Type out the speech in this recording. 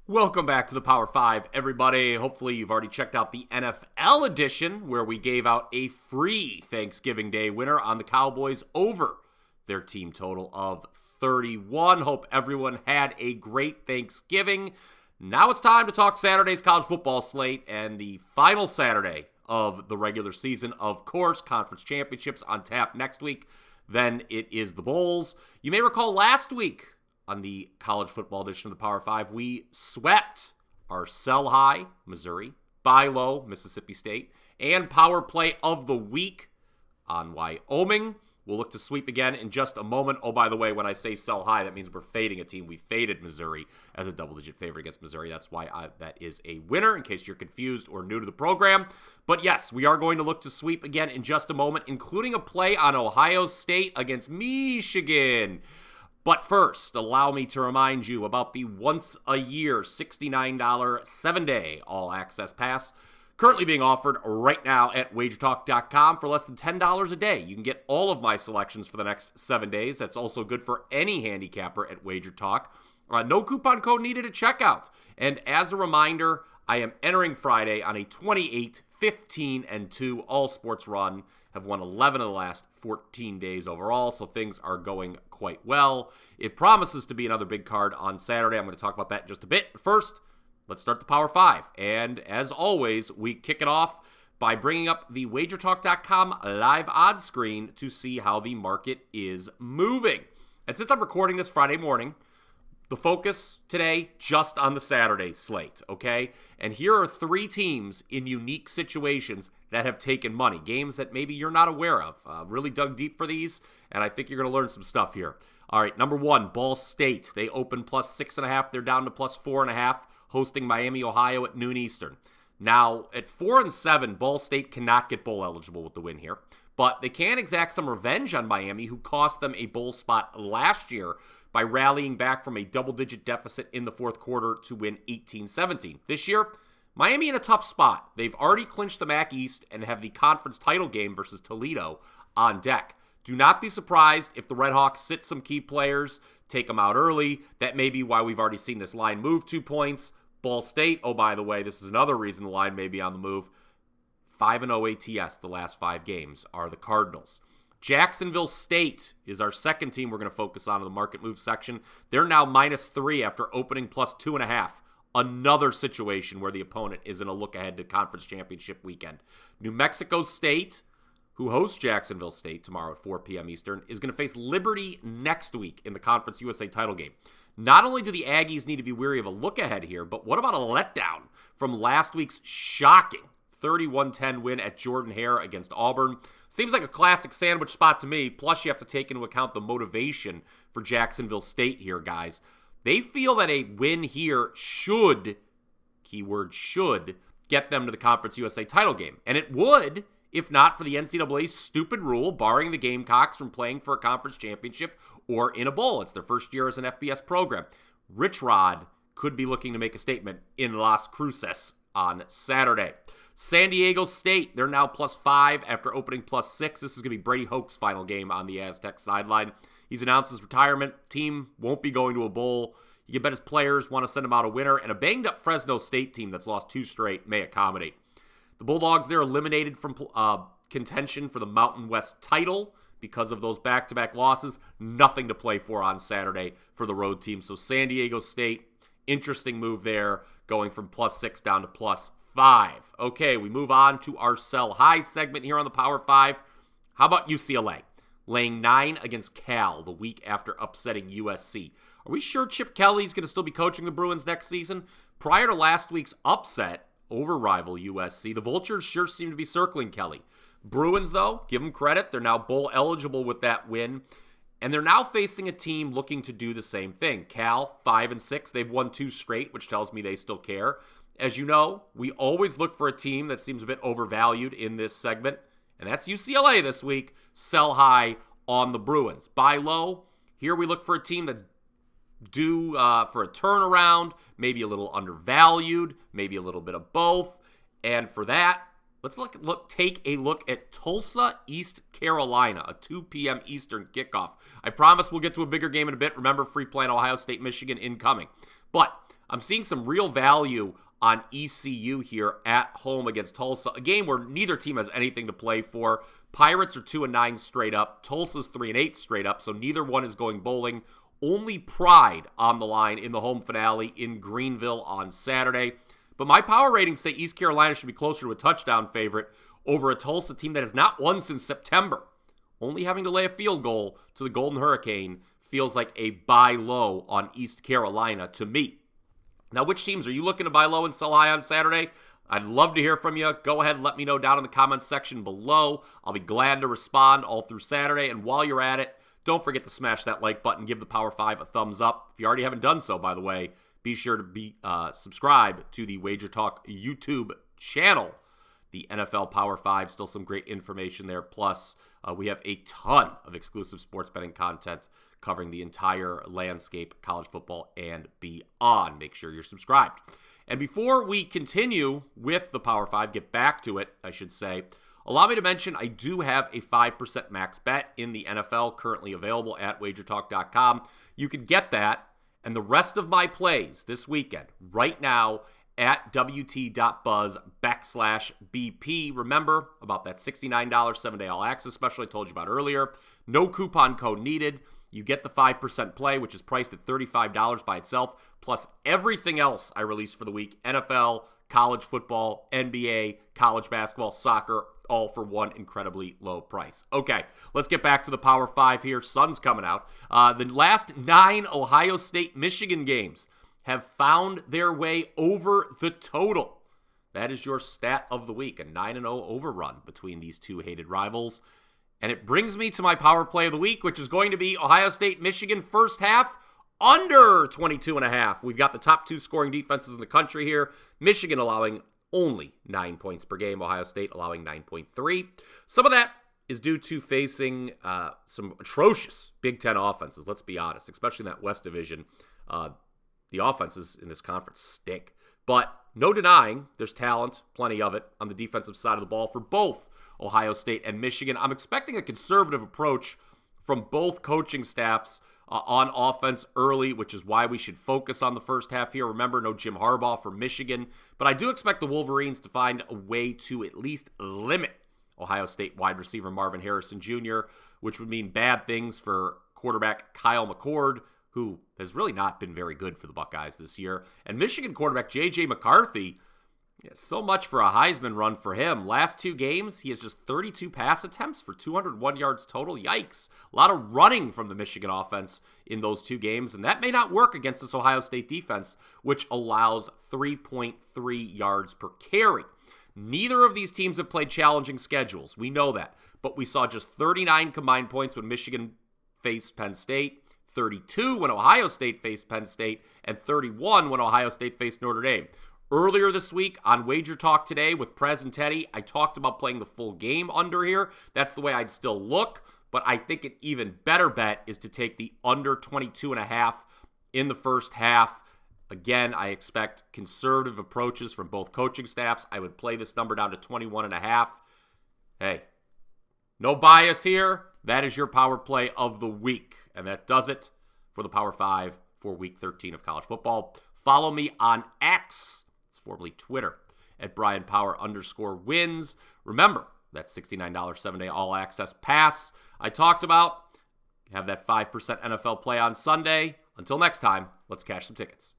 Welcome back to the Power 5, everybody. Hopefully you've already checked out the NFL edition where we gave out a free Thanksgiving Day winner on the Cowboys over their team total of 31. Hope everyone had a great Thanksgiving. Now it's time to talk Saturday's college football slate and the final Saturday of the regular season. Of course, conference championships on tap next week. Then it is the Bowls. You may recall last week on the college football edition of the Power 5, we swept our sell high, Missouri, buy low, Mississippi State, and power play of the week on Wyoming. We'll look to sweep again in just a moment. Oh, by the way, when I say sell high, that means we're fading a team. We faded Missouri as a double-digit favorite against Missouri. That's why that is a winner, in case you're confused or new to the program. But yes, we are going to look to sweep again in just a moment, including a play on Ohio State against Michigan. But first, allow me to remind you about the once-a-year $69 7-day all-access pass currently being offered right now at WagerTalk.com for less than $10 a day. You can get all of my selections for the next 7 days. That's also good for any handicapper at WagerTalk. No coupon code needed at checkout. And as a reminder, I am entering Friday on a 28, 15, and 2 all-sports run. Have won 11 of the last 14 days overall, so things are going quite well. It promises to be another big card on Saturday. I'm going to talk about that in just a bit. First, let's start the Power 5. And as always, we kick it off by bringing up the WagerTalk.com live odds screen to see how the market is moving. And since I'm recording this Friday morning, the focus today just on the Saturday slate, okay? And here are 3 teams in unique situations that have taken money, games that maybe you're not aware of. Really dug deep for these, and I think you're going to learn some stuff here. All right, number 1, Ball State. They open plus 6.5. They're down to plus 4.5, hosting Miami, Ohio at noon Eastern. Now, at 4-7, Ball State cannot get bowl eligible with the win here, but they can exact some revenge on Miami, who cost them a bowl spot last year by rallying back from a double-digit deficit in the fourth quarter to win 18-17. This year, Miami in a tough spot. They've already clinched the MAC East and have the conference title game versus Toledo on deck. Do not be surprised if the Redhawks sit some key players, take them out early. That may be why we've already seen this line move 2 points. Ball State, oh, by the way, this is another reason the line may be on the move. 5-0 ATS the last 5 games are the Cardinals. Jacksonville State is our second team we're going to focus on in the market move section. They're now -3 after opening plus 2.5. Another situation where the opponent is in a look ahead to conference championship weekend. New Mexico State, who hosts Jacksonville State tomorrow at 4 p.m. Eastern, is going to face Liberty next week in the Conference USA title game. Not only do the Aggies need to be wary of a look ahead here, but what about a letdown from last week's shocking 31-10 win at Jordan-Hare against Auburn? Seems like a classic sandwich spot to me, plus you have to take into account the motivation for Jacksonville State here, guys. They feel that a win here should, keyword should, get them to the Conference USA title game. And it would, if not for the NCAA's stupid rule barring the Gamecocks from playing for a conference championship or in a bowl. It's their first year as an FBS program. Rich Rod could be looking to make a statement in Las Cruces on Saturday. San Diego State, they're now +5 after opening +6. This is going to be Brady Hoke's final game on the Aztec sideline. He's announced his retirement. Team won't be going to a bowl. You can bet his players want to send him out a winner, and a banged-up Fresno State team that's lost 2 straight may accommodate. The Bulldogs, they're eliminated from contention for the Mountain West title because of those back-to-back losses. Nothing to play for on Saturday for the road team. So San Diego State, interesting move there, going from +6 down to +5. Okay, we move on to our sell high segment here on the Power 5. How about UCLA? Laying 9 against Cal the week after upsetting USC. Are we sure Chip Kelly's going to still be coaching the Bruins next season? Prior to last week's upset over rival USC, the Vultures sure seem to be circling Kelly. Bruins, though, give them credit. They're now bowl eligible with that win. And they're now facing a team looking to do the same thing. Cal, 5-6. They've won 2 straight, which tells me they still care. As you know, we always look for a team that seems a bit overvalued in this segment. And that's UCLA this week. Sell high on the Bruins. Buy low. Here we look for a team that's due for a turnaround, maybe a little undervalued, maybe a little bit of both. And for that, let's take a look at Tulsa, East Carolina, a 2 p.m. Eastern kickoff. I promise we'll get to a bigger game in a bit. Remember, free play on Ohio State, Michigan incoming. But I'm seeing some real value on ECU here at home against Tulsa, a game where neither team has anything to play for. Pirates are 2-9 straight up. Tulsa's 3-8 straight up, so neither one is going bowling. Only Pride on the line in the home finale in Greenville on Saturday. But my power ratings say East Carolina should be closer to a touchdown favorite over a Tulsa team that has not won since September. Only having to lay a field goal to the Golden Hurricane feels like a buy low on East Carolina to me. Now, which teams are you looking to buy low and sell high on Saturday? I'd love to hear from you. Go ahead and let me know down in the comments section below. I'll be glad to respond all through Saturday. And while you're at it, don't forget to smash that like button. Give the Power 5 a thumbs up. If you already haven't done so, by the way, be sure to be subscribe to the WagerTalk YouTube channel. The NFL Power 5, still some great information there. Plus, we have a ton of exclusive sports betting content covering the entire landscape, college football and beyond. Make sure you're subscribed. And before we continue with the Power 5, get back to it, I should say, allow me to mention I do have a 5% max bet in the NFL currently available at WagerTalk.com. You can get that and the rest of my plays this weekend right now at WT.buzz/BP. Remember about that $69 7-day all access special I told you about earlier. No coupon code needed. You get the 5% play, which is priced at $35 by itself, plus everything else I release for the week. NFL, college football, NBA, college basketball, soccer, all for one incredibly low price. Okay, let's get back to the Power 5 here. Sun's coming out. The last 9 Ohio State-Michigan games have found their way over the total. That is your stat of the week, a 9-0 overrun between these two hated rivals. And it brings me to my power play of the week, which is going to be Ohio State-Michigan first half under 22.5. We've got the top 2 scoring defenses in the country here. Michigan allowing only 9 points per game. Ohio State allowing 9.3. Some of that is due to facing some atrocious Big Ten offenses, let's be honest, especially in that West Division. The offenses in this conference stink. But no denying there's talent, plenty of it, on the defensive side of the ball for both Ohio State and Michigan. I'm expecting a conservative approach from both coaching staffs on offense early, which is why we should focus on the first half here. Remember, no Jim Harbaugh for Michigan. But I do expect the Wolverines to find a way to at least limit Ohio State wide receiver Marvin Harrison Jr., which would mean bad things for quarterback Kyle McCord, who has really not been very good for the Buckeyes this year. And Michigan quarterback J.J. McCarthy, so much for a Heisman run for him. Last 2 games, he has just 32 pass attempts for 201 yards total. Yikes. A lot of running from the Michigan offense in those 2 games, and that may not work against this Ohio State defense, which allows 3.3 yards per carry. Neither of these teams have played challenging schedules. We know that. But we saw just 39 combined points when Michigan faced Penn State, 32 when Ohio State faced Penn State, and 31 when Ohio State faced Notre Dame. Earlier this week on Wager Talk today with Prez and Teddy, I talked about playing the full game under here. That's the way I'd still look, but I think an even better bet is to take the under 22.5 in the first half. Again, I expect conservative approaches from both coaching staffs. I would play this number down to 21.5. Hey, no bias here. That is your power play of the week. And that does it for the Power 5 for Week 13 of college football. Follow me on X, it's formerly Twitter, at Bryan Power _wins. Remember, that $69 7-day all-access pass I talked about. Have that 5% NFL play on Sunday. Until next time, let's cash some tickets.